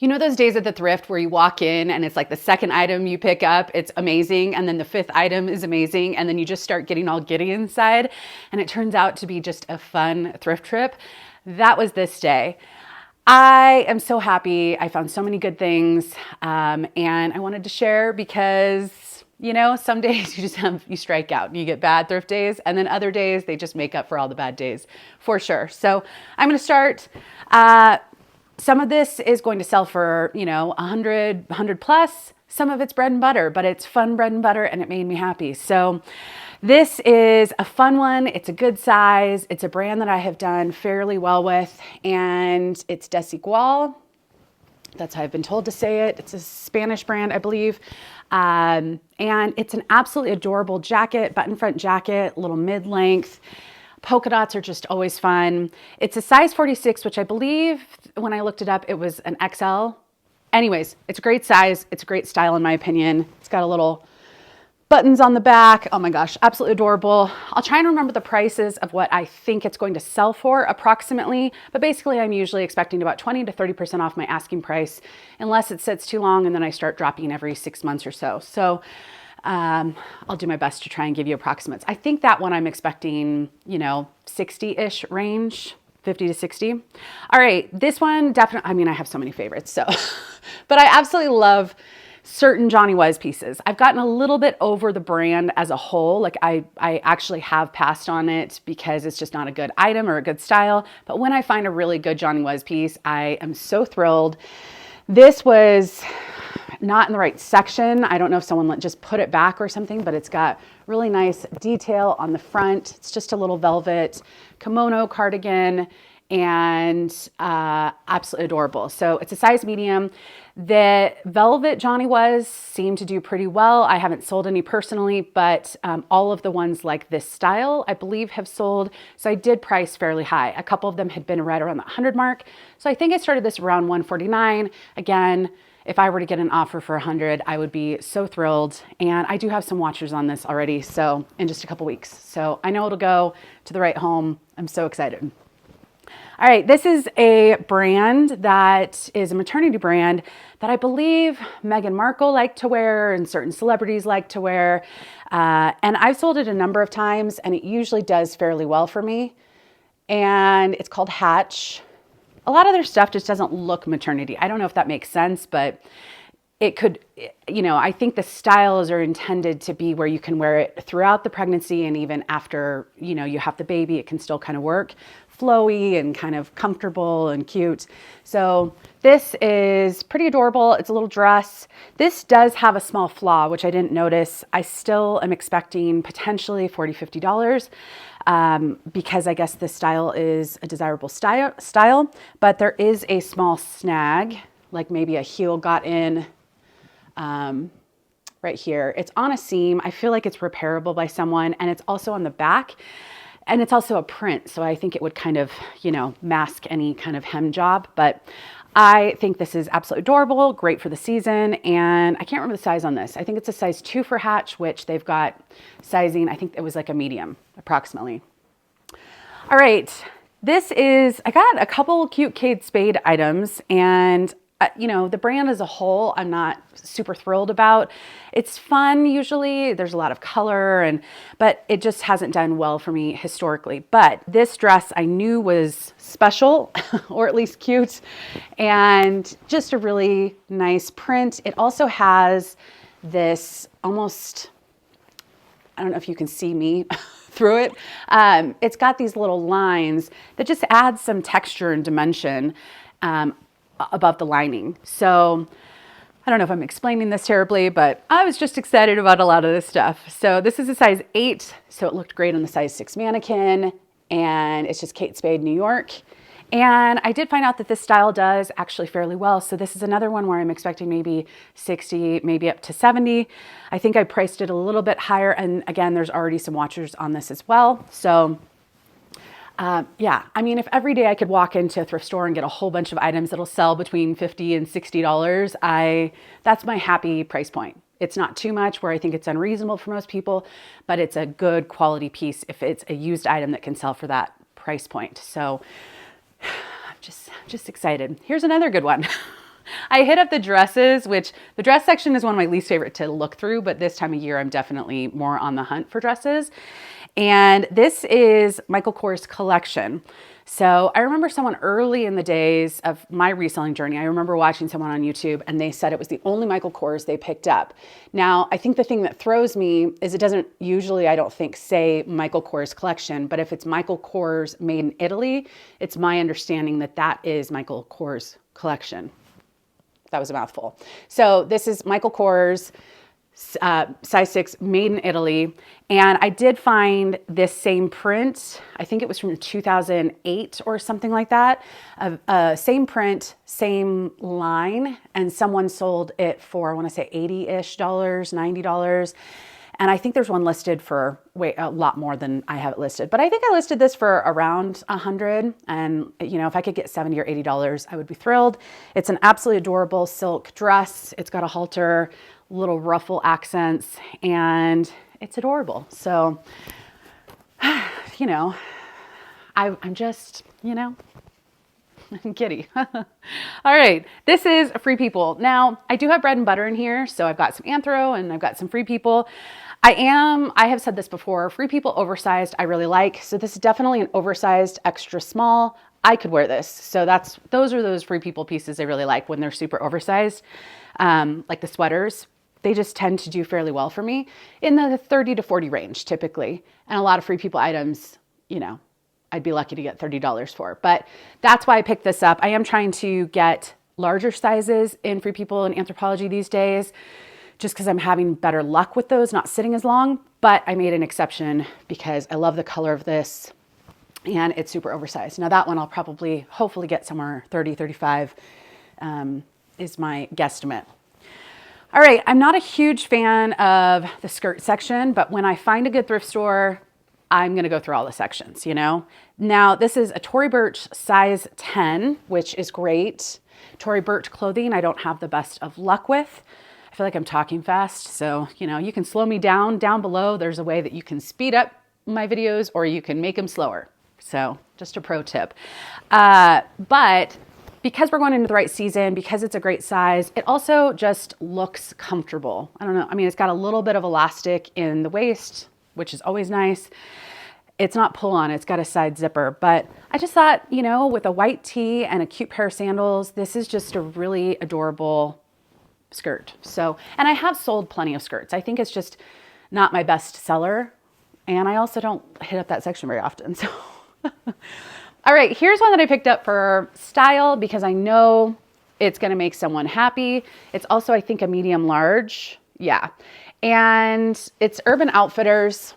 You know those days at the thrift where you walk in and it's like the second item you pick up, it's amazing, and then the fifth item is amazing, and then you just start getting all giddy inside, and it turns out to be just a fun thrift trip? That was this day. I am so happy. I found so many good things, and I wanted to share because, you know, some days you strike out and you get bad thrift days, and then other days they just make up for all the bad days, for sure. So I'm going to start. Some of this is going to sell for, you know, 100 plus. Some of it's bread and butter, but it's fun bread and butter, and it made me happy. So this is a fun one. It's a good size. It's a brand that I have done fairly well with, and it's Desigual. That's how I've been told to say it. It's a Spanish brand, I believe. And it's an absolutely adorable jacket, button front jacket, little mid-length. Polka dots are just always fun. It's a size 46, which I believe when I looked it up, it was an XL. Anyways, it's a great size. It's a great style in my opinion. It's got a little buttons on the back. Oh my gosh, absolutely adorable. I'll try and remember the prices of what I think it's going to sell for approximately, but basically I'm usually expecting about 20 to 30% off my asking price, unless it sits too long and then I start dropping every 6 months or so. So I'll do my best to try and give you approximates. I think that one I'm expecting, you know, 60-ish range, 50 to 60. All right, this one definitely, I mean, I have so many favorites, so, but I absolutely love certain Johnny Was pieces. I've gotten a little bit over the brand as a whole. Like I actually have passed on it because it's just not a good item or a good style. But when I find a really good Johnny Was piece, I am so thrilled. This was not in the right section. I don't know if someone just put it back or something, but it's got really nice detail on the front. It's just a little velvet kimono cardigan and absolutely adorable. So it's a size medium. The velvet Johnny Was seemed to do pretty well. I haven't sold any personally, but all of the ones like this style, I believe, have sold. So I did price fairly high. A couple of them had been right around the 100 mark. So I think I started this around 149. Again, if I were to get an offer for 100, I would be so thrilled. And I do have some watchers on this already, so in just a couple weeks. So I know it'll go to the right home. I'm so excited. All right, this is a brand that is a maternity brand that I believe Meghan Markle liked to wear and certain celebrities like to wear. And I've sold it a number of times and it usually does fairly well for me. And it's called Hatch. A lot of their stuff just doesn't look maternity. I don't know if that makes sense, but it could, you know, I think the styles are intended to be where you can wear it throughout the pregnancy and even after, you know, you have the baby, it can still kind of work. Flowy and kind of comfortable and cute. So this is pretty adorable. It's a little dress. This does have a small flaw, which I didn't notice. I still am expecting potentially $40, $50 because I guess this style is a desirable style, but there is a small snag, like maybe a heel got in right here. It's on a seam. I feel like it's repairable by someone, and it's also on the back. And it's also a print, so I think it would kind of, you know, mask any kind of hem job. But I think this is absolutely adorable, great for the season. And I can't remember the size on this. I think it's a size 2 for Hatch, which they've got sizing. I think it was like a medium, approximately. All right, this is, I got a couple cute Kate Spade items, and you know, the brand as a whole, I'm not super thrilled about. It's fun usually. There's a lot of color, but it just hasn't done well for me historically. But this dress I knew was special, or at least cute, and just a really nice print. It also has this almost, I don't know if you can see me through it. It's got these little lines that just add some texture and dimension above the lining. So I don't know if I'm explaining this terribly, but I was just excited about a lot of this stuff. So this is a size 8, so it looked great on the size 6 mannequin, and it's just Kate Spade, New York. And I did find out that this style does actually fairly well. So this is another one where I'm expecting maybe 60, maybe up to 70. I think I priced it a little bit higher. And again, there's already some watchers on this as well. So yeah, I mean, if every day I could walk into a thrift store and get a whole bunch of items that'll sell between $50 and $60, that's my happy price point. It's not too much where I think it's unreasonable for most people, but it's a good quality piece if it's a used item that can sell for that price point. So I'm just excited. Here's another good one. I hit up the dresses, which the dress section is one of my least favorite to look through, but this time of year, I'm definitely more on the hunt for dresses. And this is Michael Kors collection. So I remember someone early in the days of my reselling journey, I remember watching someone on YouTube and they said it was the only Michael Kors they picked up. Now, I think the thing that throws me is it doesn't usually, I don't think, say Michael Kors collection, but if it's Michael Kors made in Italy, it's my understanding that that is Michael Kors collection. That was a mouthful. So this is Michael Kors, size 6, made in Italy. And I did find this same print. I think it was from 2008 or something like that. Same print, same line. And someone sold it for, I want to say $80-ish, $90. And I think there's one listed for a lot more than I have it listed. But I think I listed this for around $100. And if I could get $70 or $80, I would be thrilled. It's an absolutely adorable silk dress. It's got a halter, little ruffle accents, and it's adorable. So, I'm just, I'm giddy. All right, this is Free People. Now, I do have bread and butter in here, so I've got some Anthro and I've got some Free People. I have said this before, Free People oversized I really like. So this is definitely an oversized extra small. I could wear this. So those are those Free People pieces I really like when they're super oversized, like the sweaters. They just tend to do fairly well for me in the 30 to 40 range typically. And a lot of Free People items, I'd be lucky to get $30 for. But that's why I picked this up. I am trying to get larger sizes in Free People and Anthropologie these days, just because I'm having better luck with those, not sitting as long. But I made an exception because I love the color of this and it's super oversized. Now that one I'll probably, hopefully get somewhere 30, 35 is my guesstimate. All right, I'm not a huge fan of the skirt section, but when I find a good thrift store, I'm gonna go through all the sections, Now, this is a Tory Burch size 10, which is great. Tory Burch clothing, I don't have the best of luck with. I feel like I'm talking fast, so, you can slow me down. Down below, there's a way that you can speed up my videos or you can make them slower. So, just a pro tip. But because we're going into the right season, because it's a great size, it also just looks comfortable. I don't know. I mean, it's got a little bit of elastic in the waist, which is always nice. It's not pull on, it's got a side zipper, but I just thought, with a white tee and a cute pair of sandals, this is just a really adorable skirt. So, and I have sold plenty of skirts. I think it's just not my best seller. And I also don't hit up that section very often. So, all right, here's one that I picked up for style because I know it's going to make someone happy. It's also, I think, a medium large. Yeah. And it's Urban Outfitters.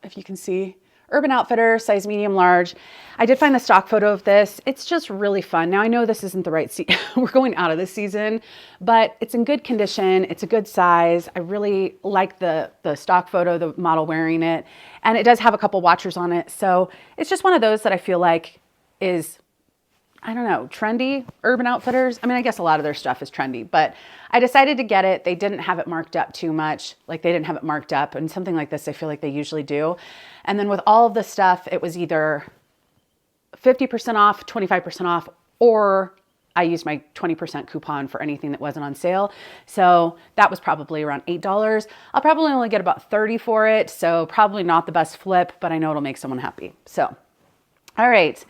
If you can see, Urban Outfitters, size medium large. I did find the stock photo of this. It's just really fun. Now I know this isn't the right season. We're going out of this season, but it's in good condition. It's a good size. I really like the stock photo, the model wearing it. And it does have a couple watchers on it. So it's just one of those that I feel like is, I don't know, trendy. Urban Outfitters. I mean, I guess a lot of their stuff is trendy, but I decided to get it. They didn't have it marked up too much. Like they didn't have it marked up, and something like this, I feel like they usually do. And then with all of the stuff, it was either 50% off, 25% off, or I used my 20% coupon for anything that wasn't on sale. So that was probably around $8. I'll probably only get about 30 for it. So probably not the best flip, but I know it'll make someone happy. So, all right.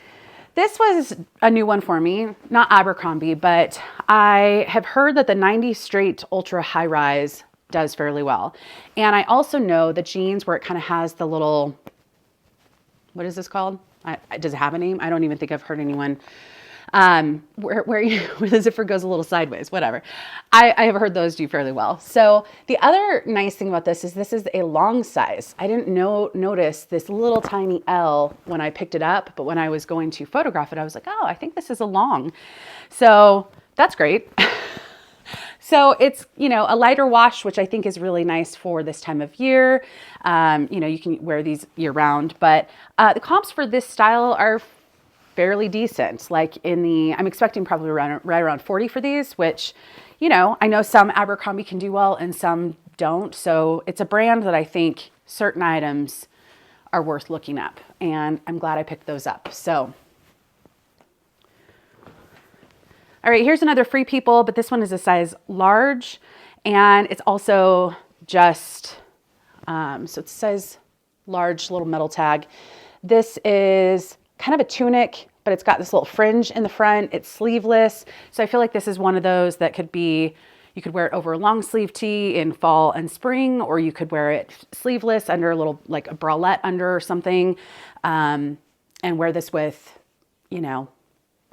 This was a new one for me, not Abercrombie, but I have heard that the 90 straight ultra high rise does fairly well. And I also know the jeans where it kind of has the little, what is this called? Does it have a name? I don't even think I've heard anyone, where the zipper goes a little sideways, whatever. I have heard those do fairly well. So the other nice thing about this is a long size. I didn't notice this little tiny L when I picked it up, but when I was going to photograph it, I was like, oh, I think this is a long. So that's great. So it's, a lighter wash, which I think is really nice for this time of year. You can wear these year round, but the comps for this style are fairly decent. Like I'm expecting probably right around 40 for these, which, I know some Abercrombie can do well and some don't. So it's a brand that I think certain items are worth looking up, and I'm glad I picked those up. So, All right, here's another Free People, but this one is a size large, and it's also just, so it's a size large, little metal tag. This is kind of a tunic, but it's got this little fringe in the front. It's sleeveless. So I feel like this is one of those that could be, you could wear it over a long sleeve tee in fall and spring, or you could wear it sleeveless under a little, like a bralette under or something, and wear this with, you know,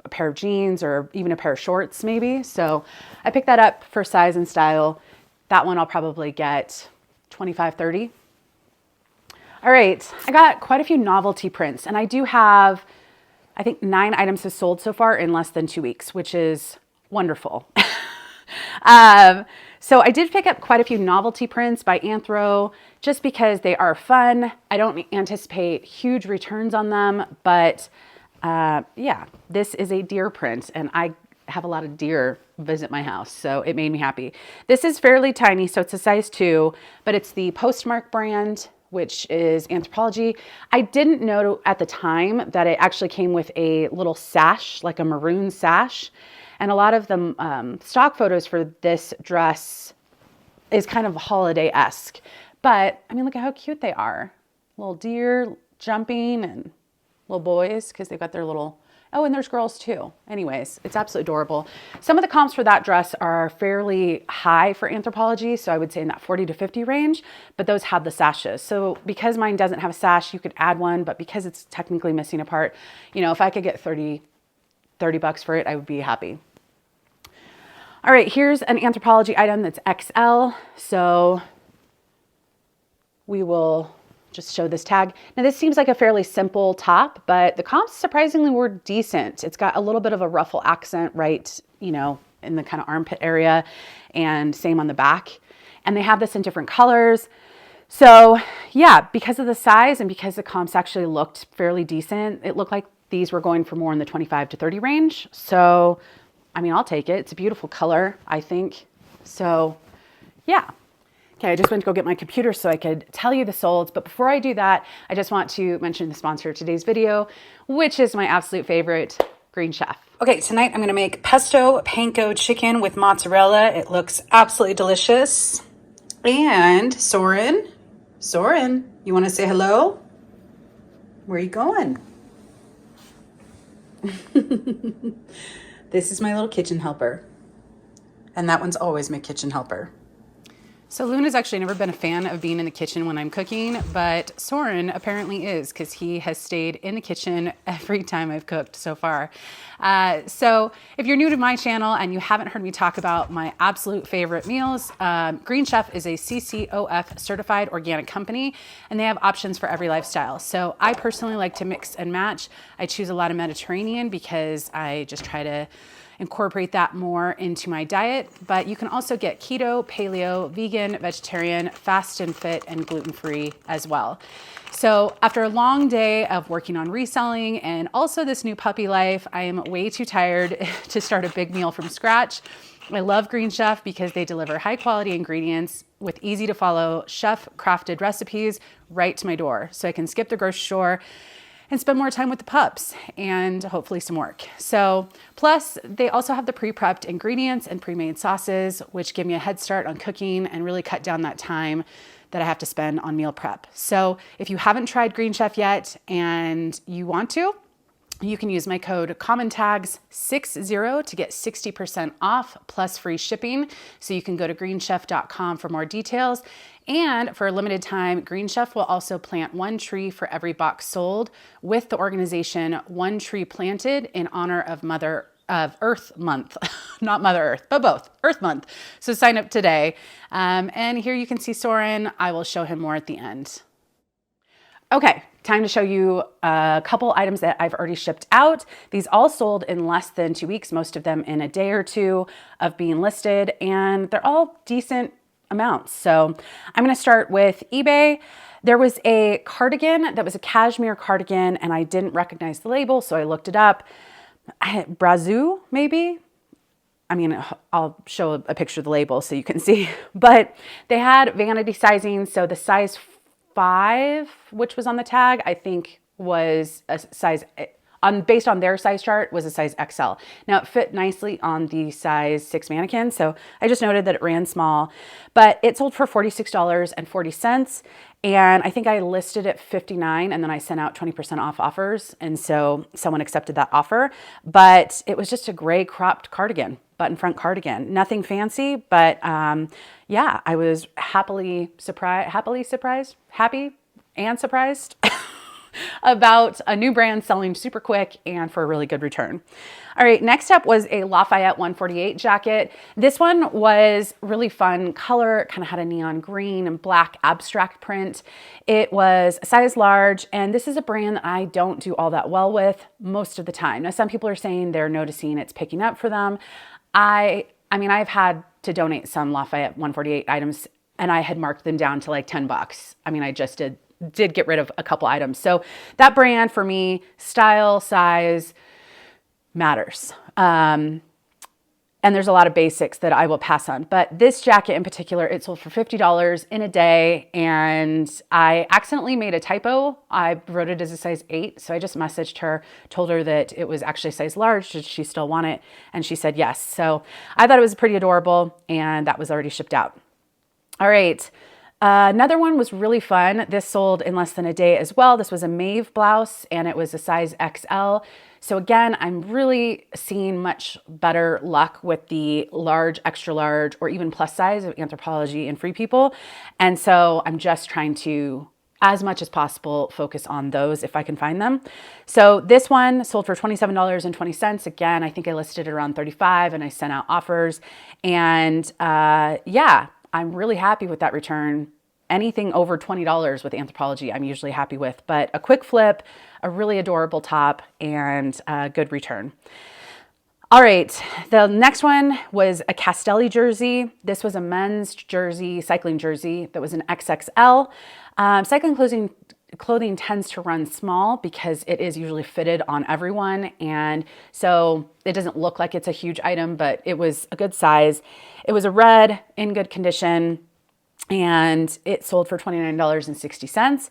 a pair of jeans or even a pair of shorts maybe. So I picked that up for size and style. That one I'll probably get 25, 30. All right, I got quite a few novelty prints, and I do have, I think 9 items have sold so far in less than 2 weeks, which is wonderful. So I did pick up quite a few novelty prints by Anthro just because they are fun. I don't anticipate huge returns on them, but yeah, this is a deer print, and I have a lot of deer visit my house, so it made me happy. This is fairly tiny, so it's a size 2, but it's the Postmark brand, which is Anthropologie. I didn't know at the time that it actually came with a little sash, like a maroon sash. And a lot of the stock photos for this dress is kind of holiday-esque. But, I mean, look at how cute they are. Little deer jumping and little boys, because they've got their little, oh, and there's girls too. Anyways, it's absolutely adorable. Some of the comps for that dress are fairly high for Anthropologie, so I would say in that 40 to 50 range, but those have the sashes. So because mine doesn't have a sash, you could add one, but because it's technically missing a part, you know, if I could get 30 bucks for it, I would be happy. All right, here's an Anthropologie item that's XL. So we will just show this tag. Now this seems like a fairly simple top, but the comps surprisingly were decent. It's got a little bit of a ruffle accent right, you know, in the kind of armpit area, and same on the back. And they have this in different colors. So yeah, because of the size and because the comps actually looked fairly decent, it looked like these were going for more in the 25 to 30 range. So, I mean, I'll take it. It's a beautiful color, I think. So yeah. Okay, I just went to go get my computer so I could tell you the solds, but before I do that, I just want to mention the sponsor of today's video, which is my absolute favorite, Green Chef. Okay, tonight I'm gonna make pesto panko chicken with mozzarella. It looks absolutely delicious. And Soren, you wanna say hello? Where are you going? This is my little kitchen helper. And that one's always my kitchen helper. So Luna's actually never been a fan of being in the kitchen when I'm cooking, but Soren apparently is, because he has stayed in the kitchen every time I've cooked so far. So if you're new to my channel and you haven't heard me talk about my absolute favorite meals, Green Chef is a CCOF certified organic company, and they have options for every lifestyle. So I personally like to mix and match. I choose a lot of Mediterranean because I just try to incorporate that more into my diet, but you can also get keto, paleo, vegan, vegetarian, fast and fit, and gluten-free as well. So after a long day of working on reselling and also this new puppy life, I am way too tired to start a big meal from scratch. I love Green Chef because they deliver high quality ingredients with easy to follow chef crafted recipes right to my door. So I can skip the grocery store and spend more time with the pups and hopefully some work. So, plus they also have the pre-prepped ingredients and pre-made sauces, which give me a head start on cooking and really cut down that time that I have to spend on meal prep. So if you haven't tried Green Chef yet and you want to, you can use my code COMMONTAGS60 to get 60% off plus free shipping. So you can go to greenchef.com for more details. And for a limited time, Green Chef will also plant 1 tree for every box sold with the organization One Tree Planted in honor of Earth Month, not Mother Earth, but both, Earth Month. So sign up today. And here you can see Soren. I will show him more at the end. Okay, time to show you a couple items that I've already shipped out. These all sold in less than 2 weeks, most of them in a day or two of being listed, and they're all decent amounts. So I'm going to start with eBay. There was a cardigan that was a cashmere cardigan, and I didn't recognize the label, so I looked it up. Brazil, maybe? I mean, I'll show a picture of the label so you can see, but they had vanity sizing. So the size 5, which was on the tag, I think was a size based on their size chart, was a size XL. Now it fit nicely on the size 6 mannequin, so I just noted that it ran small, but it sold for $46.40, and I think I listed it $59, and then I sent out 20% off offers, and so someone accepted that offer. But it was just a gray cropped cardigan, button front cardigan, nothing fancy, but yeah, I was happy and surprised about a new brand selling super quick and for a really good return. All right, next up was a Lafayette 148 jacket. This one was really fun color, kind of had a neon green and black abstract print. It was a size large, and this is a brand that I don't do all that well with most of the time. Now, some people are saying they're noticing it's picking up for them. I mean, I've had to donate some Lafayette 148 items, and I had marked them down to like $10. I mean, I just did get rid of a couple items. So that brand for me, style, size matters. And there's a lot of basics that I will pass on. But this jacket in particular, it sold for $50 in a day. And I accidentally made a typo. I wrote it as a size 8. So I just messaged her, told her that it was actually size large. Did she still want it? And she said yes. So I thought it was pretty adorable, and that was already shipped out. All right. Another one was really fun. This sold in less than a day as well. This was a Maeve blouse, and it was a size XL. So again, I'm really seeing much better luck with the large, extra large, or even plus size of Anthropologie and Free People. And so I'm just trying to, as much as possible, focus on those if I can find them. So this one sold for $27.20. Again, I think I listed it around $35, and I sent out offers. And yeah, I'm really happy with that return. Anything over $20 with Anthropologie, I'm usually happy with, but a quick flip, a really adorable top, and a good return. All right, the next one was a Castelli jersey. This was a men's jersey, cycling jersey that was an XXL. Cycling clothing tends to run small because it is usually fitted on everyone, and so it doesn't look like it's a huge item, but it was a good size. It was a red, in good condition, and it sold for $29.60.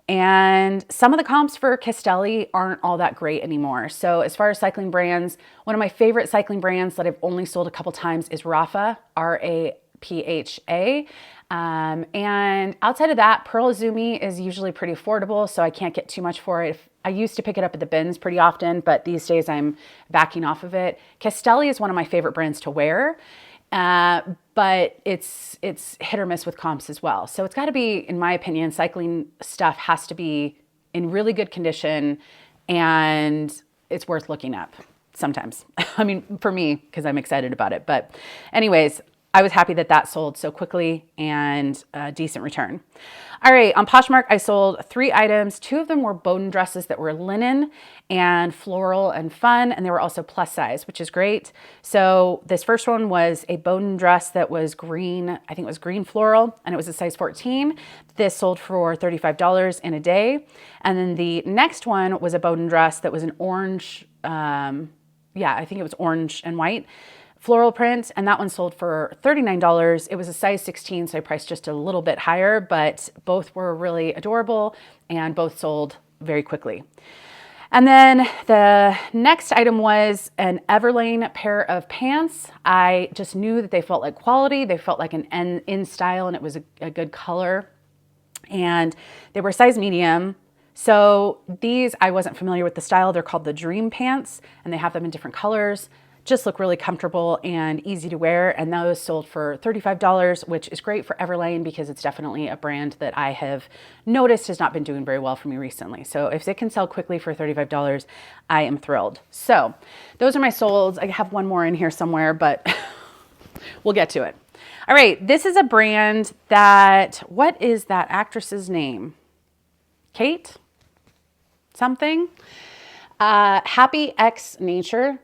And some of the comps for Castelli aren't all that great anymore. So as far as cycling brands, one of my favorite cycling brands that I've only sold a couple times is Rapha, R-A-P-H-A. And outside of that, Pearl Izumi is usually pretty affordable, so I can't get too much for it. I used to pick it up at the bins pretty often, but these days I'm backing off of it. Castelli is one of my favorite brands to wear. But it's hit or miss with comps as well. So it's got to be, in my opinion, cycling stuff has to be in really good condition, and it's worth looking up sometimes. I mean, for me, because I'm excited about it. But anyways, I was happy that that sold so quickly and a decent return. All right, on Poshmark, I sold 3 items. 2 of them were Bowden dresses that were linen and floral and fun, and they were also plus size, which is great. So this first one was a Bowden dress that was green, I think it was green floral, and it was a size 14. This sold for $35 in a day. And then the next one was a Bowden dress that was an orange, I think it was orange and white, floral print, and that one sold for $39. It was a size 16, so I priced just a little bit higher, but both were really adorable and both sold very quickly. And then the next item was an Everlane pair of pants. I just knew that they felt like quality. They felt like an in style, and it was a good color. And they were size medium. So these, I wasn't familiar with the style. They're called the Dream Pants, and they have them in different colors. Just look really comfortable and easy to wear, and those sold for $35, which is great for Everlane because it's definitely a brand that I have noticed has not been doing very well for me recently. So if it can sell quickly for $35, I am thrilled. So those are my solds. I have one more in here somewhere, but we'll get to it. All right, this is a brand that, what is that actress's name? Kate? Something? Happy X Nature.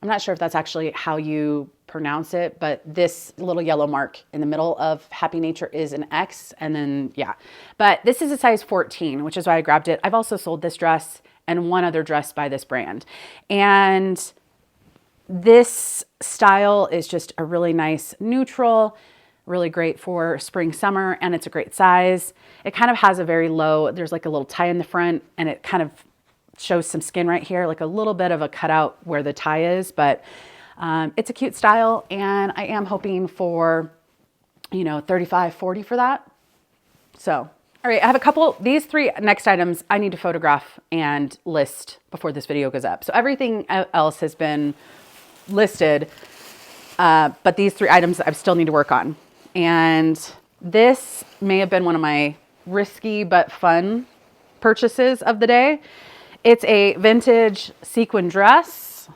I'm not sure if that's actually how you pronounce it, but this little yellow mark in the middle of Happy Nature is an X, and then, yeah. But this is a size 14, which is why I grabbed it. I've also sold this dress and one other dress by this brand. And this style is just a really nice neutral, really great for spring, summer, and it's a great size. It kind of has a very low, there's like a little tie in the front, and it kind of shows some skin right here, like a little bit of a cutout where the tie is, but it's a cute style, and I am hoping for, you know, 35, 40 for that. So, all right, I have a couple, these 3 next items I need to photograph and list before this video goes up. So everything else has been listed, but these 3 items I still need to work on. And this may have been one of my risky but fun purchases of the day. It's a vintage sequin dress.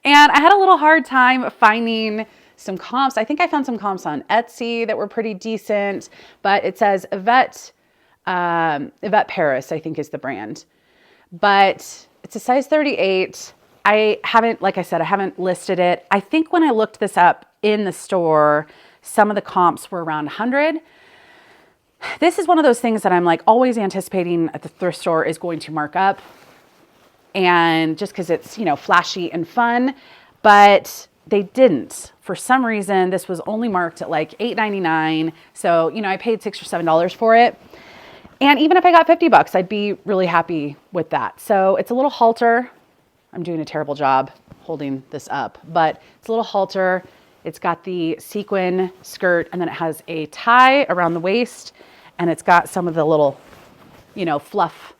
And I had a little hard time finding some comps. I think I found some comps on Etsy that were pretty decent, but it says Yvette Paris, I think is the brand. But it's a size 38. I haven't, like I said, I haven't listed it. I think when I looked this up in the store, some of the comps were around 100. This is one of those things that I'm like always anticipating at the thrift store is going to mark up. And just because it's, you know, flashy and fun, but they didn't. For some reason, this was only marked at like $8.99. So, you know, I paid $6 or $7 for it. And even if I got 50 bucks, I'd be really happy with that. So it's a little halter. I'm doing a terrible job holding this up, but it's a little halter. It's got the sequin skirt, and then it has a tie around the waist, and it's got some of the little, you know, fluff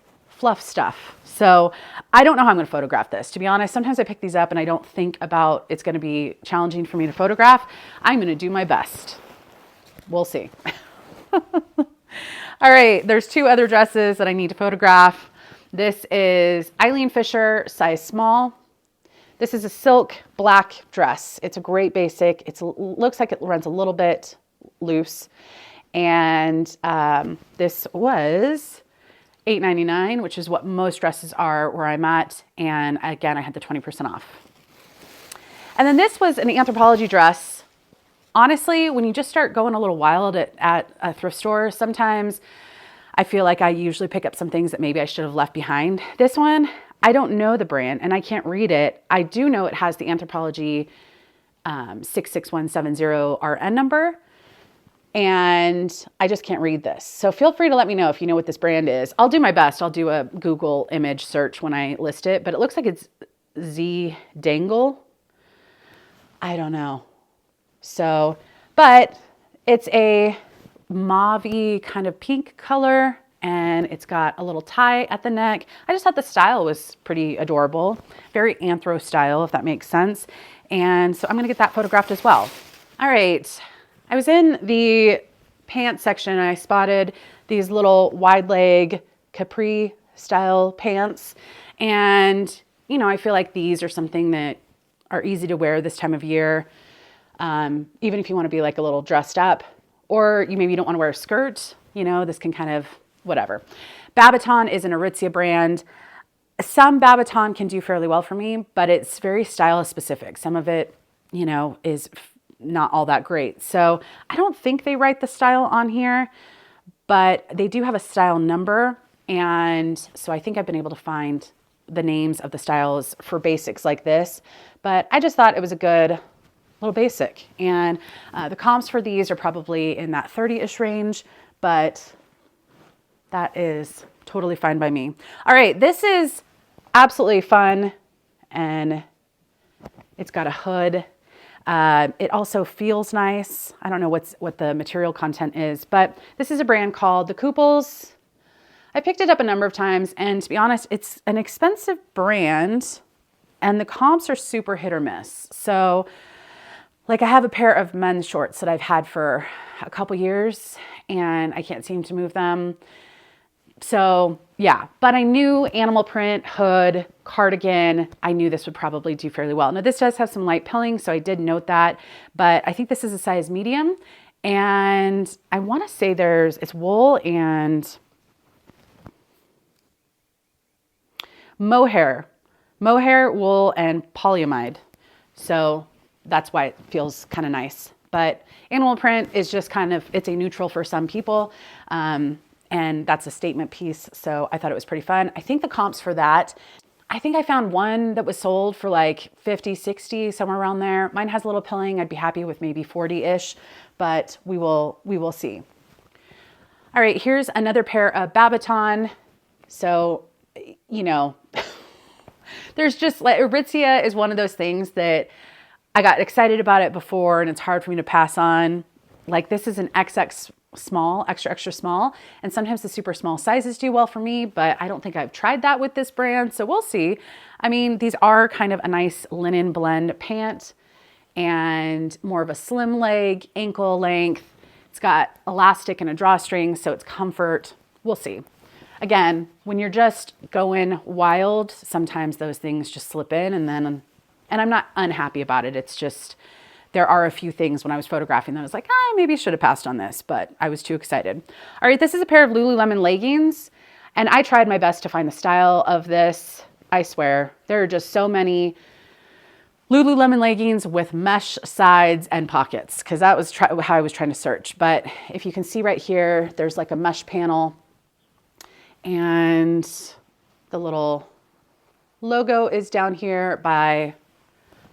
stuff. So I don't know how I'm going to photograph this. To be honest, sometimes I pick these up and I don't think about it's going to be challenging for me to photograph. I'm going to do my best. We'll see. All right, there's 2 other dresses that I need to photograph. This is Eileen Fisher, size small. This is a silk black dress. It's a great basic. It looks like it runs a little bit loose. And this was $8.99, which is what most dresses are where I'm at. And again, I had the 20% off. And then this was an Anthropologie dress. Honestly, when you just start going a little wild at a thrift store, sometimes I feel like I usually pick up some things that maybe I should have left behind. This one, I don't know the brand and I can't read it. I do know it has the Anthropologie 66170 RN number. And I just can't read this. So feel free to let me know if you know what this brand is. I'll do my best. I'll do a Google image search when I list it, but it looks like it's Z Dangle. I don't know. So, but it's a mauve-y kind of pink color, and it's got a little tie at the neck. I just thought the style was pretty adorable. Very anthro style, if that makes sense. And so I'm gonna get that photographed as well. All right. I was in the pants section and I spotted these little wide leg capri style pants. And, you know, I feel like these are something that are easy to wear this time of year. Even if you want to be like a little dressed up, or you maybe don't want to wear a skirt, you know, this can kind of whatever. Babaton is an Aritzia brand. Some Babaton can do fairly well for me, but it's very style specific. Some of it, you know, is not all that great. So I don't think they write the style on here, but they do have a style number. And so I think I've been able to find the names of the styles for basics like this, but I just thought it was a good little basic. And the comps for these are probably in that 30-ish range, but that is totally fine by me. All right, this is absolutely fun, and it's got a hood. It also feels nice. I don't know what the material content is, but this is a brand called The Kooples. I picked it up a number of times, and to be honest, it's an expensive brand, and the comps are super hit or miss. So, like, I have a pair of men's shorts that I've had for a couple years, and I can't seem to move them. So yeah, but I knew animal print, hood, cardigan, I knew this would probably do fairly well. Now this does have some light pilling, so I did note that, but I think this is a size medium, and I want to say it's wool and mohair, wool, and polyamide. So that's why it feels kind of nice. But animal print is just kind of, it's a neutral for some people. And that's a statement piece. So I thought it was pretty fun. I think the comps for that, I think I found one that was sold for like 50, 60, somewhere around there. Mine has a little pilling. I'd be happy with maybe 40-ish, but we will see. All right, here's another pair of Babaton So, you know, there's just like Aritzia is one of those things that I got excited about it before and it's hard for me to pass on. Like this is an XX small, extra, extra small. And sometimes the super small sizes do well for me, but I don't think I've tried that with this brand. So we'll see. I mean, these are kind of a nice linen blend pant and more of a slim leg, ankle length. It's got elastic and a drawstring, so it's comfort. We'll see. Again, when you're just going wild, sometimes those things just slip in and I'm not unhappy about it. It's just, there are a few things when I was photographing that I was like, I maybe should have passed on this, but I was too excited. All right, this is a pair of Lululemon leggings, and I tried my best to find the style of this. I swear, there are just so many Lululemon leggings with mesh sides and pockets, because that was how I was trying to search. But if you can see right here, there's like a mesh panel, and the little logo is down here by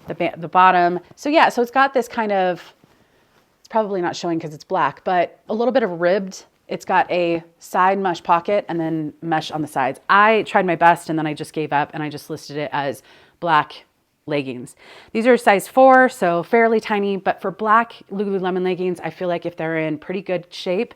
the bottom. So yeah, so it's got this kind of, it's probably not showing because it's black, but a little bit of ribbed. It's got a side mesh pocket and then mesh on the sides. I tried my best and then I just gave up and I just listed it as black leggings. These are size 4, so fairly tiny, but for black Lululemon leggings, I feel like if they're in pretty good shape,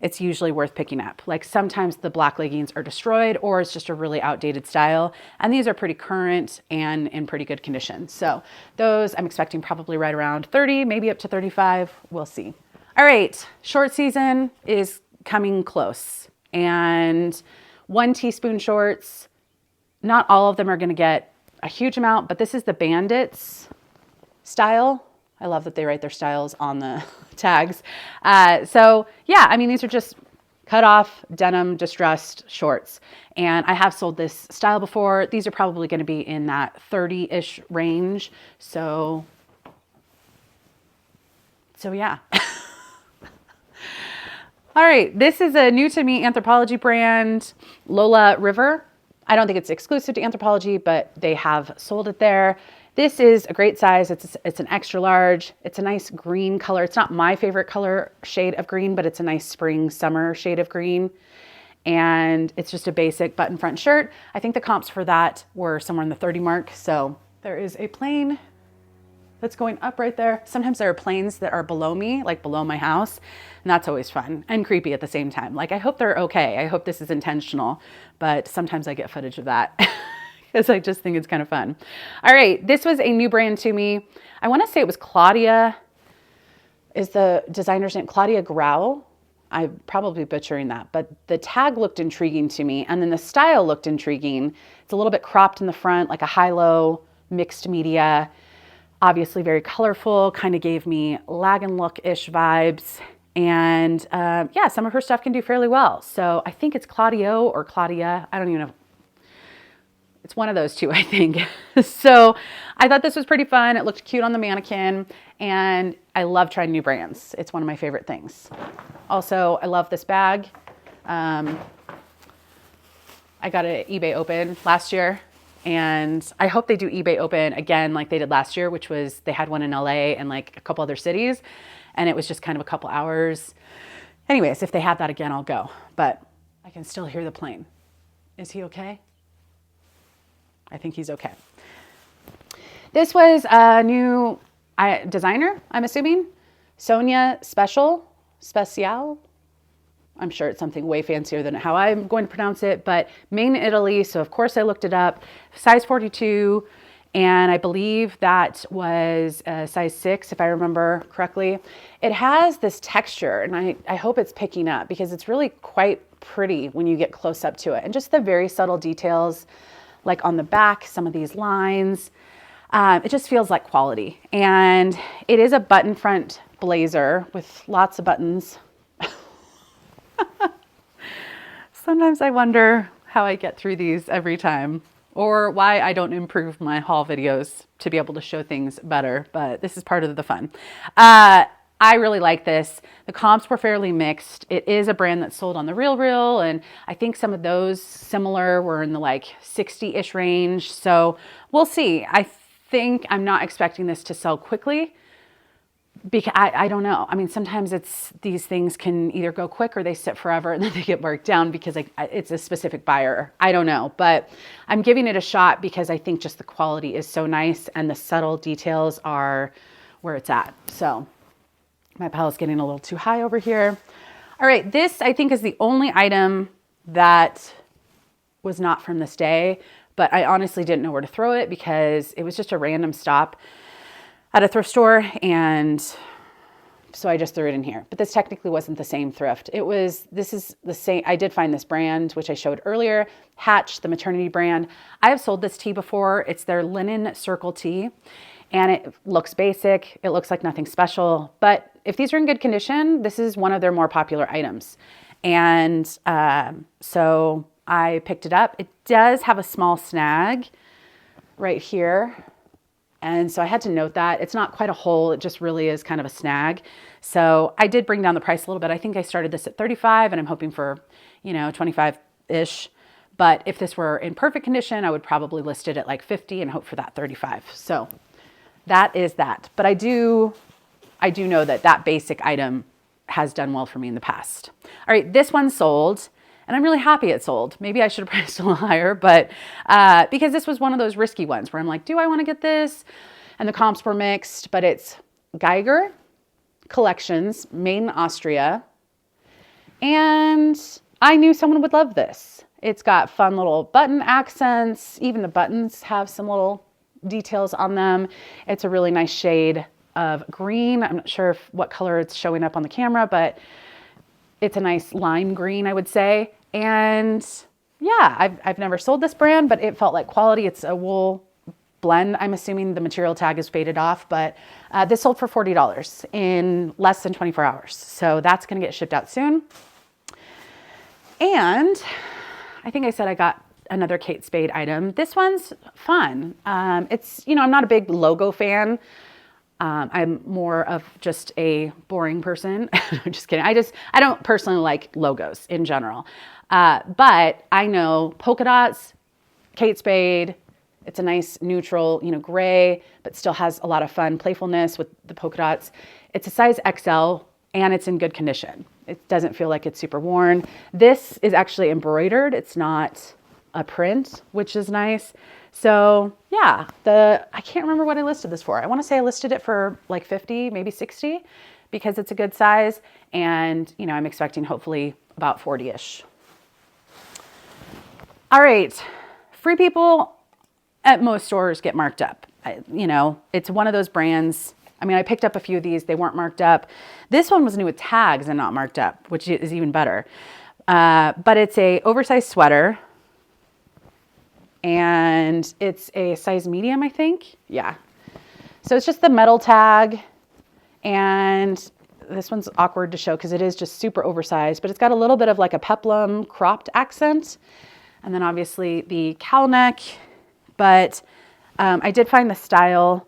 it's usually worth picking up. Like sometimes the black leggings are destroyed or it's just a really outdated style. And these are pretty current and in pretty good condition. So those I'm expecting probably right around 30, maybe up to 35. We'll see. All right, short season is coming close. And 1 teaspoon shorts, not all of them are gonna get a huge amount, but this is the Bandits style. I love that they write their styles on the tags. So yeah, I mean, these are just cut off denim distressed shorts. And I have sold this style before. These are probably going to be in that 30-ish range. So yeah. All right, this is a new to me Anthropologie brand, Lola River. I don't think it's exclusive to Anthropologie, but they have sold it there. This is a great size. It's an extra large. It's a nice green color. It's not my favorite color shade of green, but it's a nice spring summer shade of green. And it's just a basic button front shirt. I think the comps for that were somewhere in the 30 mark. So there is a plane that's going up right there. Sometimes there are planes that are below me, like below my house. And that's always fun and creepy at the same time. Like I hope they're okay. I hope this is intentional, but sometimes I get footage of that. Because I just think it's kind of fun. All right, this was a new brand to me. I want to say it was Claudia, is the designer's name, Claudia Grau. I'm probably butchering that, but the tag looked intriguing to me. And then the style looked intriguing. It's a little bit cropped in the front, like a high-low mixed media. Obviously very colorful, kind of gave me Lag and Look-ish vibes. And yeah, some of her stuff can do fairly well. So I think it's Claudio or Claudia. I don't even know. It's one of those two, I think. So I thought this was pretty fun. It looked cute on the mannequin, and I love trying new brands. It's one of my favorite things. Also, I love this bag. I got it at eBay Open last year, and I hope they do eBay Open again like they did last year, which was they had one in LA and like a couple other cities, and it was just kind of a couple hours. Anyways, if they have that again, I'll go. But I can still hear the plane. Is he okay? I think he's okay. This was a new designer, I'm assuming. Sonia Special. I'm sure it's something way fancier than how I'm going to pronounce it, but made in Italy. So of course I looked it up. Size 42. And I believe that was a size 6, if I remember correctly. It has this texture, and I hope it's picking up because it's really quite pretty when you get close up to it. And just the very subtle details, like on the back, some of these lines, it just feels like quality. And it is a button front blazer with lots of buttons. Sometimes I wonder how I get through these every time, or why I don't improve my haul videos to be able to show things better, but this is part of the fun. I really like this. The comps were fairly mixed. It is a brand that's sold on the RealReal, and I think some of those similar were in the like 60-ish range. So we'll see. I think I'm not expecting this to sell quickly, because I don't know. I mean, sometimes these things can either go quick or they sit forever and then they get marked down because it's a specific buyer. I don't know, but I'm giving it a shot because I think just the quality is so nice and the subtle details are where it's at. So my pile is getting a little too high over here. All right, this I think is the only item that was not from this day, but I honestly didn't know where to throw it because it was just a random stop at a thrift store, and so I just threw it in here. But this technically wasn't the same thrift. This is the same. I did find this brand, which I showed earlier, Hatch, the maternity brand. I have sold this tee before. It's their linen circle tee, and it looks basic. It looks like nothing special, but if these are in good condition, this is one of their more popular items. And so I picked it up. It does have a small snag right here. And so I had to note that. It's not quite a hole, it just really is kind of a snag. So I did bring down the price a little bit. I think I started this at $35 and I'm hoping for, 25-ish. But if this were in perfect condition, I would probably list it at like $50 and hope for that $35. So that is that. But I do know that basic item has done well for me in the past. All right, this one sold. And I'm really happy it sold. Maybe I should have priced a little higher, but because this was one of those risky ones where I'm like, do I want to get this? And the comps were mixed, but it's Geiger Collections, made in Austria. And I knew someone would love this. It's got fun little button accents. Even the buttons have some little details on them. It's a really nice shade of green. I'm not sure what color it's showing up on the camera, but it's a nice lime green, I would say. And yeah, I've never sold this brand, but it felt like quality. It's a wool blend. I'm assuming the material tag is faded off, but this sold for $40 in less than 24 hours. So that's gonna get shipped out soon. And I think I said I got another Kate Spade item. This one's fun. It's, I'm not a big logo fan. I'm more of just a boring person. I'm just kidding. I don't personally like logos in general. But I know polka dots, Kate Spade, it's a nice neutral, gray, but still has a lot of fun playfulness with the polka dots. It's a size XL and it's in good condition. It doesn't feel like it's super worn. This is actually embroidered. It's not a print, which is nice. So yeah, I can't remember what I listed this for. I want to say I listed it for like 50, maybe 60 because it's a good size. And, I'm expecting hopefully about 40-ish. All right. Free People at most stores get marked up. It's one of those brands. I mean, I picked up a few of these. They weren't marked up. This one was new with tags and not marked up, which is even better. But it's a oversized sweater. And it's a size medium, I think. Yeah. So it's just the metal tag. And this one's awkward to show because it is just super oversized, but it's got a little bit of like a peplum cropped accent. And then obviously the cowl neck. But I did find the style,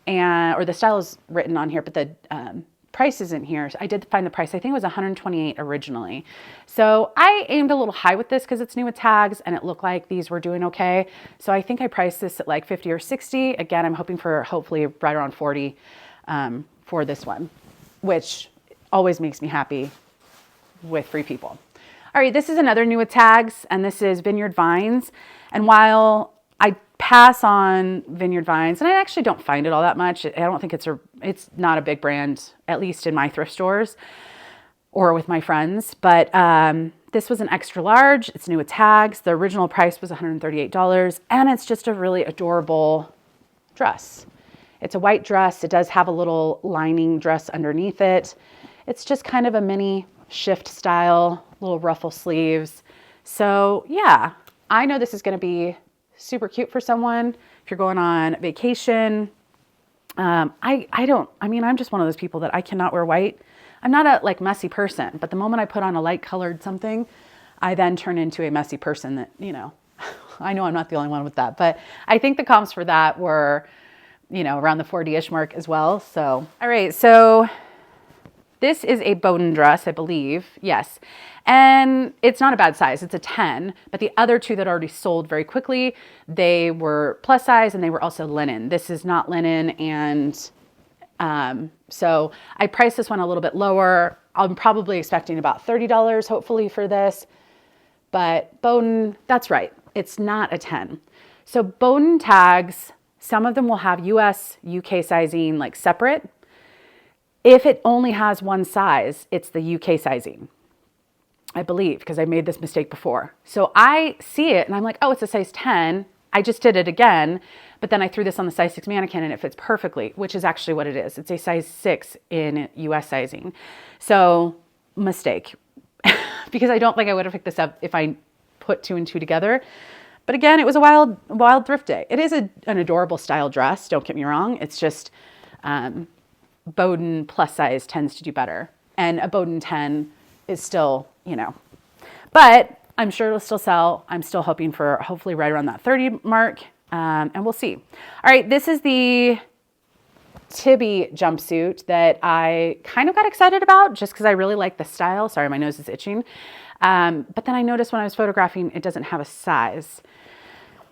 or the style is written on here, but the price isn't here. I did find the price. I think it was $128 originally. So I aimed a little high with this because it's new with tags and it looked like these were doing okay. So I think I priced this at like 50 or 60. Again, I'm hoping for hopefully right around 40 for this one, which always makes me happy with Free People. All right, this is another new with tags, and this is Vineyard Vines. And while I pass on Vineyard Vines, and I actually don't find it all that much. I don't think it's not a big brand, at least in my thrift stores or with my friends. But this was an extra large. It's new with tags. The original price was $138, and it's just a really adorable dress. It's a white dress. It does have a little lining dress underneath it. It's just kind of a mini shift style, little ruffle sleeves. So yeah, I know this is going to be super cute for someone if you're going on vacation. I'm just one of those people that I cannot wear white. I'm not a messy person, but the moment I put on a light colored something, I then turn into a messy person that, I know I'm not the only one with that, but I think the comps for that were, around the 40-ish mark as well. So, all right. So this is a Bowden dress, I believe. Yes. And it's not a bad size. It's a 10, but the other two that already sold very quickly, they were plus size and they were also linen. This is not linen, and So I priced this one a little bit lower. I'm probably expecting about $30 hopefully for this, but Bowden, that's right. It's not a 10. So Bowden tags, some of them will have US, UK sizing like separate. If it only has one size, it's the UK sizing, I believe, because I made this mistake before. So I see it and I'm like, oh, it's a size 10. I just did it again, but then I threw this on the size 6 mannequin and it fits perfectly, which is actually what it is. It's a size 6 in US sizing. So mistake, because I don't think I would have picked this up if I put 2 and 2 together. But again, it was a wild thrift day. It is an adorable style dress, don't get me wrong. It's just Bowden plus size tends to do better. And a Bowden 10 is still, you know, but I'm sure it'll still sell. I'm still hoping for hopefully right around that 30 mark, and we'll see. All right, this is the Tibi jumpsuit that I kind of got excited about just because I really like the style. Sorry, my nose is itching. But then I noticed when I was photographing, it doesn't have a size.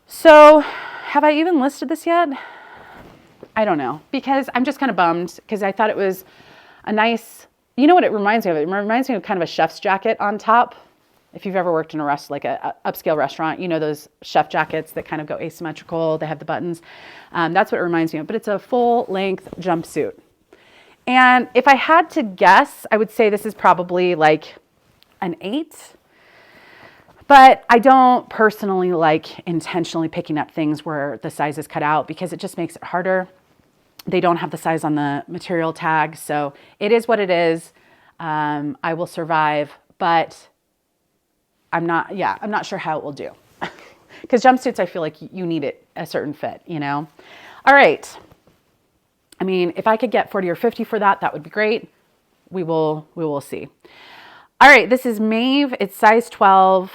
So have I even listed this yet? I don't know, because I'm just kind of bummed because I thought it was a nice, you know what it reminds me of? It reminds me of kind of a chef's jacket on top. If you've ever worked in a like a upscale restaurant, you know those chef jackets that kind of go asymmetrical. They have the buttons. That's what it reminds me of. But it's a full-length jumpsuit. And if I had to guess, I would say this is probably like an 8. But I don't personally like intentionally picking up things where the size is cut out because it just makes it harder. They don't have the size on the material tag, so it is what it is. I will survive, but I'm not sure how it will do. Because jumpsuits, I feel like you need it a certain fit, you know? All right. I mean, if I could get 40 or 50 for that, that would be great. We will see. All right, this is Maeve. It's size 12,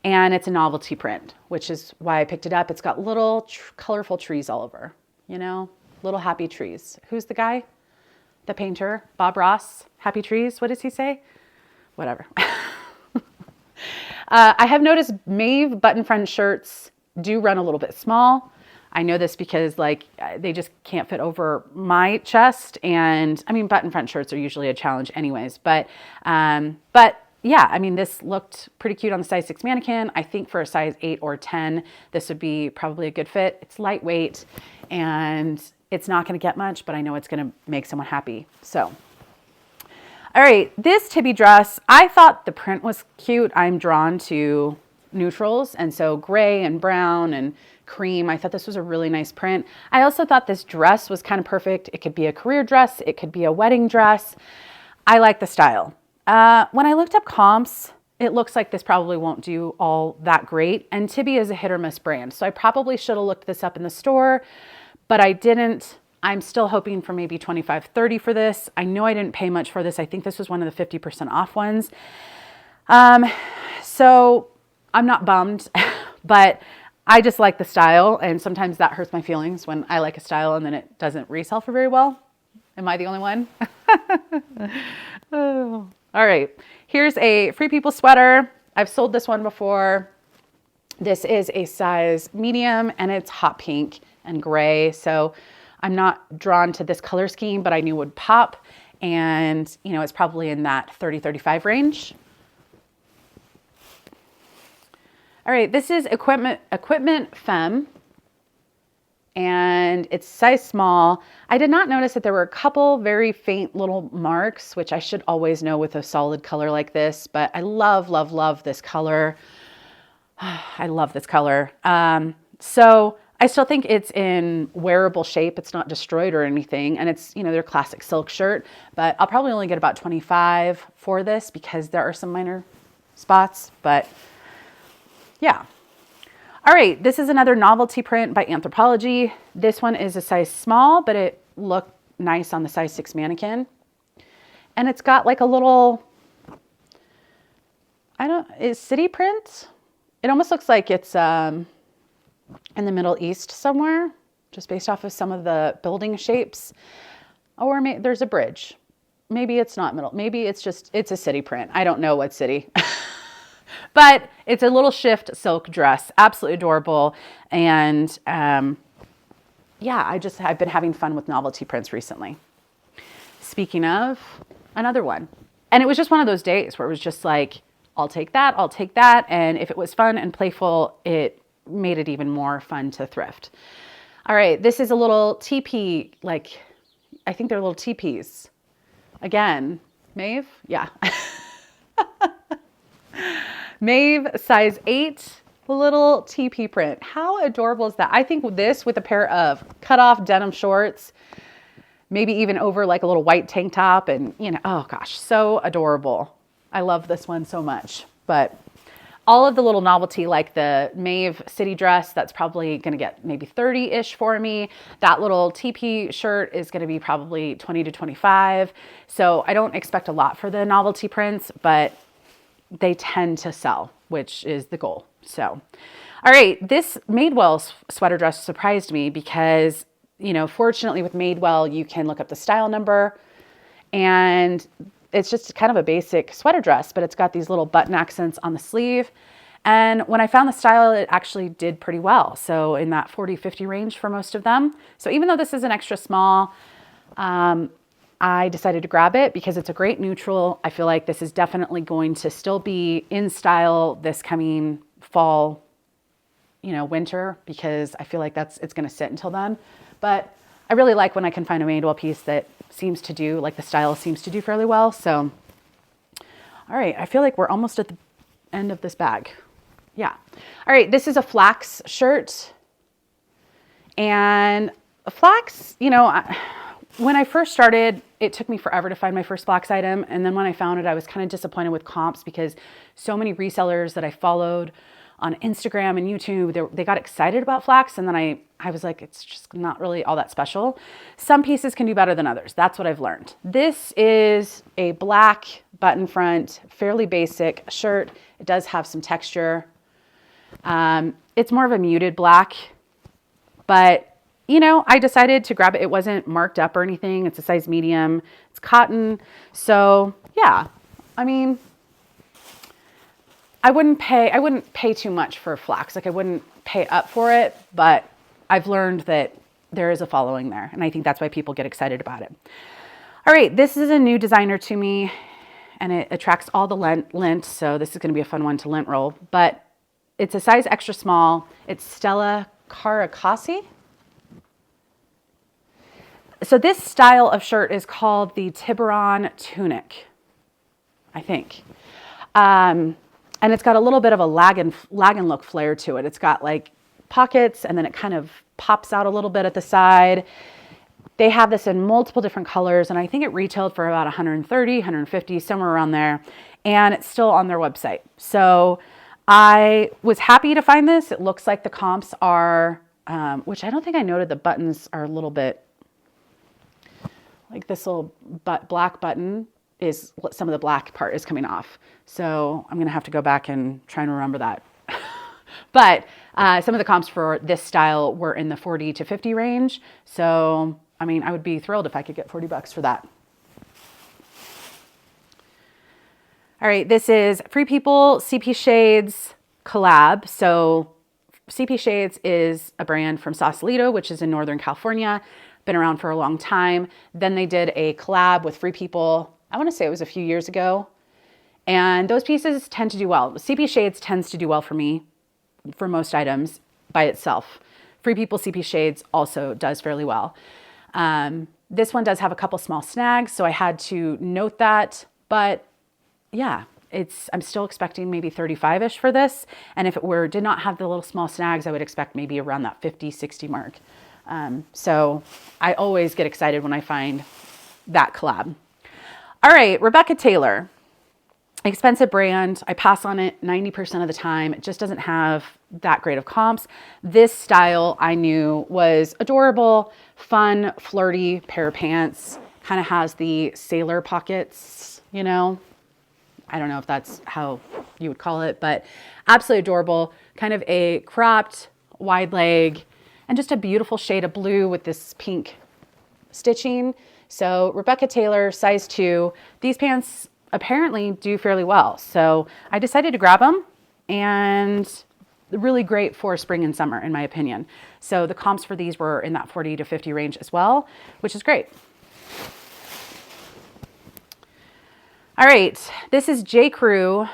and it's a novelty print, which is why I picked it up. It's got little colorful trees all over, you know? Little happy trees. Who's the guy? The painter? Bob Ross? Happy trees? What does he say? Whatever. I have noticed Maeve button front shirts do run a little bit small. I know this because like they just can't fit over my chest, and I mean button front shirts are usually a challenge anyways. But yeah, I mean this looked pretty cute on the size 6 mannequin. I think for a size 8 or 10, this would be probably a good fit. It's lightweight and it's not going to get much, but I know it's going to make someone happy. So. All right, this Tibi dress, I thought the print was cute. I'm drawn to neutrals, and so gray and brown and cream. I thought this was a really nice print. I also thought this dress was kind of perfect. It could be a career dress. It could be a wedding dress. I like the style. When I looked up comps, it looks like this probably won't do all that great, and Tibi is a hit or miss brand, so I probably should have looked this up in the store, but I didn't. I'm still hoping for maybe 25, 30 for this. I know I didn't pay much for this. I think this was one of the 50% off ones. So I'm not bummed, but I just like the style. And sometimes that hurts my feelings when I like a style and then it doesn't resell for very well. Am I the only one? Oh. All right. Here's a Free People sweater. I've sold this one before. This is a size medium and it's hot pink and gray. So I'm not drawn to this color scheme, but I knew it would pop. And, you know, it's probably in that 30, 35 range. All right, this is Equipment Femme. And it's size small. I did not notice that there were a couple very faint little marks, which I should always know with a solid color like this. But I love, love, love this color. I love this color. So I still think it's in wearable shape. It's not destroyed or anything. And it's, you know, their classic silk shirt, but I'll probably only get about 25 for this because there are some minor spots, but yeah. All right. This is another novelty print by Anthropologie. This one is a size small, but it looked nice on the size 6 mannequin. And it's got like a little, is city print? It almost looks like it's, in the Middle East somewhere, just based off of some of the building shapes. Or maybe there's a bridge. Maybe it's not middle. Maybe it's a city print. I don't know what city. But it's a little shift silk dress. Absolutely adorable. And yeah, I've been having fun with novelty prints recently. speaking of, another one. And it was just one of those days where it was just like, I'll take that, I'll take that. And if it was fun and playful, it made it even more fun to thrift. All right, this is a little teepee, like, I think they're little teepees. Again, Maeve? Yeah. Maeve, size 8, little teepee print. How adorable is that? I think this with a pair of cut-off denim shorts, maybe even over like a little white tank top and, you know, oh gosh, so adorable. I love this one so much. But all of the little novelty, like the Maeve city dress, that's probably going to get maybe 30-ish for me. That little teepee shirt is going to be probably 20 to 25. So I don't expect a lot for the novelty prints, but they tend to sell, which is the goal. So, all right, this Madewell sweater dress surprised me because, you know, fortunately with Madewell, you can look up the style number, and it's just kind of a basic sweater dress, but it's got these little button accents on the sleeve. And when I found the style, it actually did pretty well. So in that 40-50 range for most of them. So even though this is an extra small, I decided to grab it because it's a great neutral. I feel like this is definitely going to still be in style this coming fall, you know, winter, because I feel like it's going to sit until then. But I really like when I can find a Madewell piece that seems to do, like the style seems to do fairly well. So, all right, I feel like we're almost at the end of this bag. Yeah. All right, this is a flax shirt. And flax, you know, when I first started, it took me forever to find my first flax item. And then when I found it, I was kind of disappointed with comps because so many resellers that I followed on Instagram and YouTube, they got excited about flax. And then I was like, it's just not really all that special. Some pieces can do better than others. That's what I've learned. This is a black button front, fairly basic shirt. It does have some texture. It's more of a muted black, but you know, I decided to grab it. It wasn't marked up or anything. It's a size medium. It's cotton. So yeah, I mean, I wouldn't pay too much for flax. Like I wouldn't pay up for it, but I've learned that there is a following there. And I think that's why people get excited about it. All right, this is a new designer to me and it attracts all the lint. So this is going to be a fun one to lint roll, but it's a size extra small. It's Stella Caracassi. So this style of shirt is called the Tiburon tunic, I think. And it's got a little bit of a lag and look flair to it. It's got like pockets and then it kind of pops out a little bit at the side. They have this in multiple different colors and I think it retailed for about 130, 150, somewhere around there. And it's still on their website. So I was happy to find this. It looks like the comps are, which I don't think I noted, the buttons are a little bit, like this little black button is some of the black part is coming off. So I'm going to have to go back and try and remember that. But some of the comps for this style were in the 40 to 50 range. So, I mean, I would be thrilled if I could get $40 for that. All right, this is Free People CP Shades collab. So CP Shades is a brand from Sausalito, which is in Northern California, been around for a long time. Then they did a collab with Free People. I want to say it was a few years ago. And those pieces tend to do well. CP Shades tends to do well for me for most items by itself. Free People CP Shades also does fairly well. This one does have a couple small snags, so I had to note that. But yeah, I'm still expecting maybe 35-ish for this. And if it did not have the little small snags, I would expect maybe around that 50, 60 mark. So I always get excited when I find that collab. All right, Rebecca Taylor, expensive brand. I pass on it 90% of the time. It just doesn't have that great of comps. This style I knew was adorable, fun, flirty pair of pants. Kind of has the sailor pockets, you know. I don't know if that's how you would call it, but absolutely adorable. Kind of a cropped, wide leg, and just a beautiful shade of blue with this pink stitching. So Rebecca Taylor, size 2. These pants apparently do fairly well. So I decided to grab them, and really great for spring and summer, in my opinion. So the comps for these were in that 40 to 50 range as well, which is great. All right, this is J. Crew.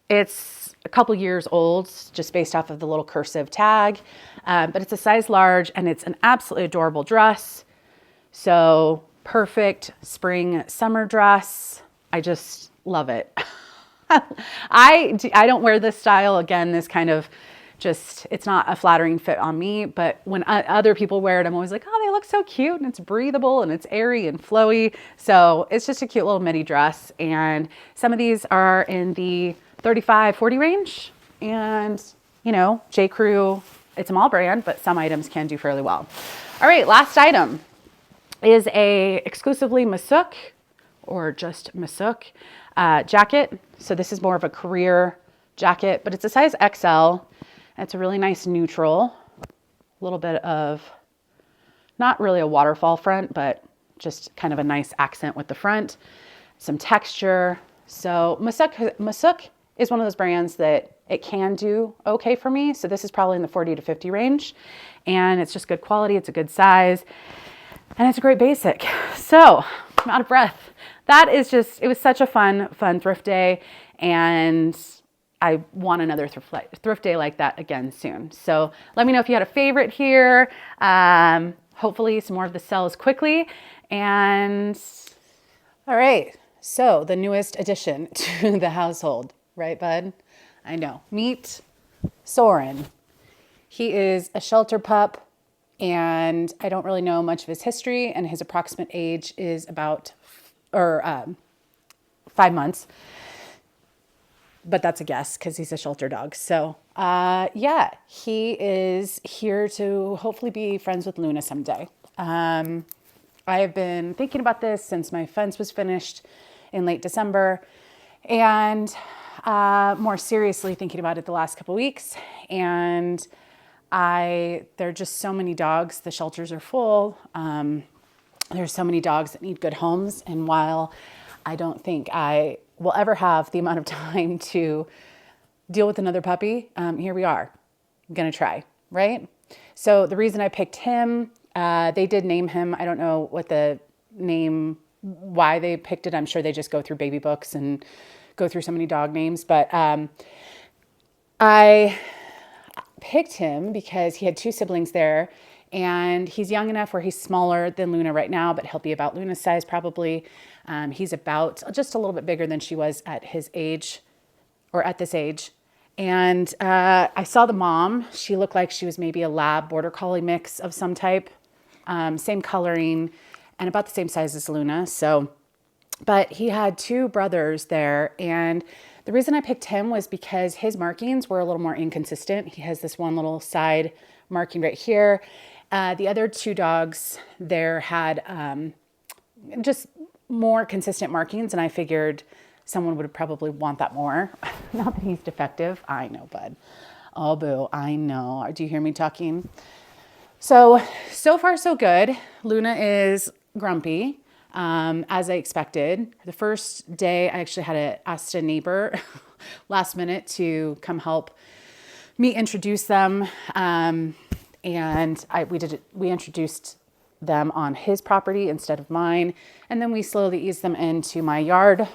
It's a couple years old, just based off of the little cursive tag, but it's a size large and it's an absolutely adorable dress. So perfect spring, summer dress. I just love it. I don't wear this style. Again, this kind of just, it's not a flattering fit on me, but when other people wear it, I'm always like, oh, they look so cute and it's breathable and it's airy and flowy. So it's just a cute little midi dress. And some of these are in the 35, 40 range. And, you know, J. Crew, it's a mall brand, but some items can do fairly well. All right, last item is a exclusively Masuk or just Masuk jacket. So this is more of a career jacket, but it's a size XL. It's a really nice neutral, a little bit of, not really a waterfall front, but just kind of a nice accent with the front, some texture. So Masuk is one of those brands that it can do okay for me. So this is probably in the 40 to 50 range, and it's just good quality. It's a good size, and it's a great basic. So I'm out of breath. That is just, it was such a fun thrift day, and I want another thrift day like that again soon. So let me know if you had a favorite here. Hopefully some more of the sells quickly. And all right, so the newest addition to the household, right, bud? I know. Meet Soren. He is a shelter pup, and I don't really know much of his history, and his approximate age is about 5 months. But that's a guess because he's a shelter dog. So yeah, he is here to hopefully be friends with Luna someday. I have been thinking about this since my fence was finished in late December, and more seriously thinking about it the last couple weeks. And there are just so many dogs. The shelters are full. There's so many dogs that need good homes. And while I don't think I will ever have the amount of time to deal with another puppy, here we are. I'm gonna try, right? So the reason I picked him, they did name him. I don't know what the name, why they picked it. I'm sure they just go through baby books and go through so many dog names. But I picked him because he had 2 siblings there, and he's young enough where he's smaller than Luna right now, but he'll be about Luna's size probably. He's about just a little bit bigger than she was at his age, or at this age. And I saw the mom. She looked like she was maybe a lab border collie mix of some type, same coloring and about the same size as Luna. So, but he had 2 brothers there, and the reason I picked him was because his markings were a little more inconsistent. He has this one little side marking right here. The other 2 dogs there had just more consistent markings, and I figured someone would probably want that more. Not that he's defective. I know, bud. Oh, boo. I know. Do you hear me talking? So far so good. Luna is grumpy, as I expected. The first day, I actually had to ask a neighbor last minute to come help me introduce them. And we introduced them on his property instead of mine. And then we slowly eased them into my yard.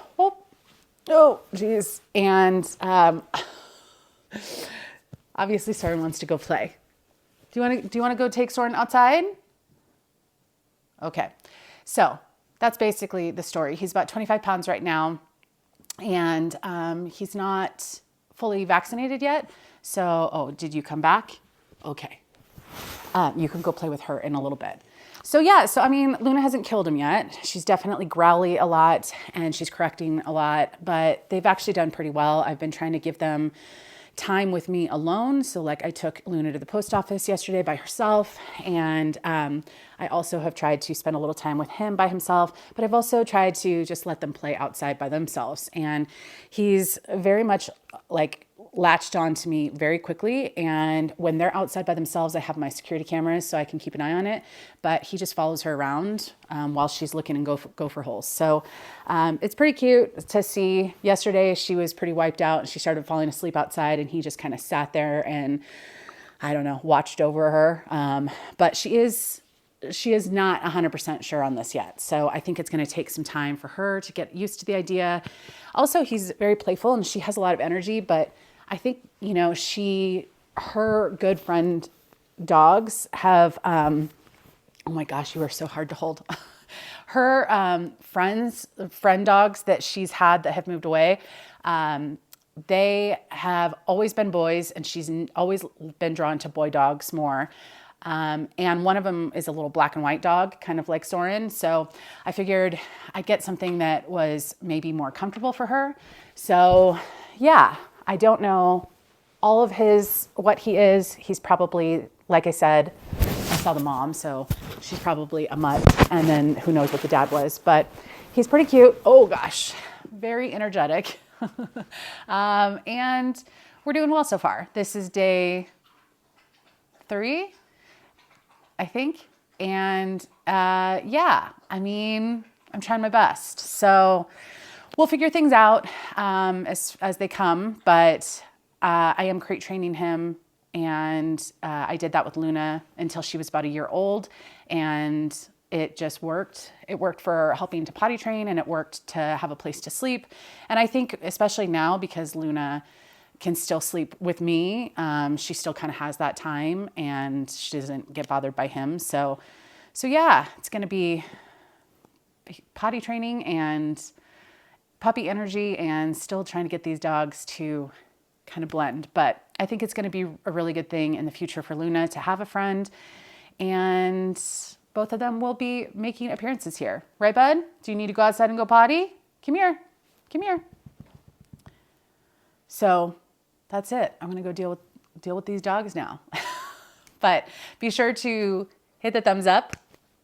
Oh, geez. And obviously Soren wants to go play. Do you want to go take Soren outside? Okay. So that's basically the story. He's about 25 pounds right now, and he's not fully vaccinated yet. So, oh, did you come back? Okay. You can go play with her in a little bit. So yeah, I mean, Luna hasn't killed him yet. She's definitely growly a lot, and she's correcting a lot, but they've actually done pretty well. I've been trying to give them time with me alone. So like, I took Luna to the post office yesterday by herself, and I also have tried to spend a little time with him by himself, but I've also tried to just let them play outside by themselves. And he's very much like latched on to me very quickly. And when they're outside by themselves, I have my security cameras so I can keep an eye on it, but he just follows her around while she's looking and go for holes. So it's pretty cute to see. Yesterday, she was pretty wiped out and she started falling asleep outside, and he just kind of sat there and, I don't know, watched over her. But she is she is not 100% sure on this yet. So I think it's going to take some time for her to get used to the idea. Also, he's very playful and she has a lot of energy, but I think, you know, her good friend dogs have, oh my gosh, you are so hard to hold. Her friend dogs that she's had that have moved away, they have always been boys, and she's always been drawn to boy dogs more. And one of them is a little black and white dog, kind of like Soren. So I figured I'd get something that was maybe more comfortable for her. So yeah, I don't know all of what he is. He's probably, like I said, I saw the mom, so she's probably a mutt, and then who knows what the dad was, but he's pretty cute. Oh gosh, very energetic. And we're doing well so far. This is day 3, I think. And yeah, I mean, I'm trying my best. So we'll figure things out as they come, but I am crate training him. And I did that with Luna until she was about a year old, and it just worked. It worked for helping to potty train, and it worked to have a place to sleep. And I think especially now, because Luna can still sleep with me, she still kind of has that time, and she doesn't get bothered by him. So yeah, it's going to be potty training and puppy energy, and still trying to get these dogs to kind of blend. But I think it's going to be a really good thing in the future for Luna to have a friend, and both of them will be making appearances here. Right, bud? Do you need to go outside and go potty? Come here. Come here. So that's it. I'm going to go deal with these dogs now. But be sure to hit the thumbs up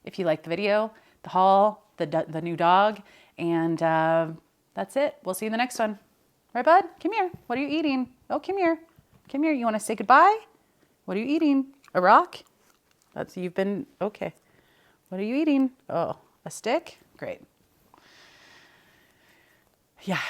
if you like the video, the haul, the new dog, and that's it. We'll see you in the next one. Right, bud? Come here. What are you eating? Oh, come here. Come here. You want to say goodbye? What are you eating? A rock? Okay. What are you eating? Oh, a stick? Great. Yeah.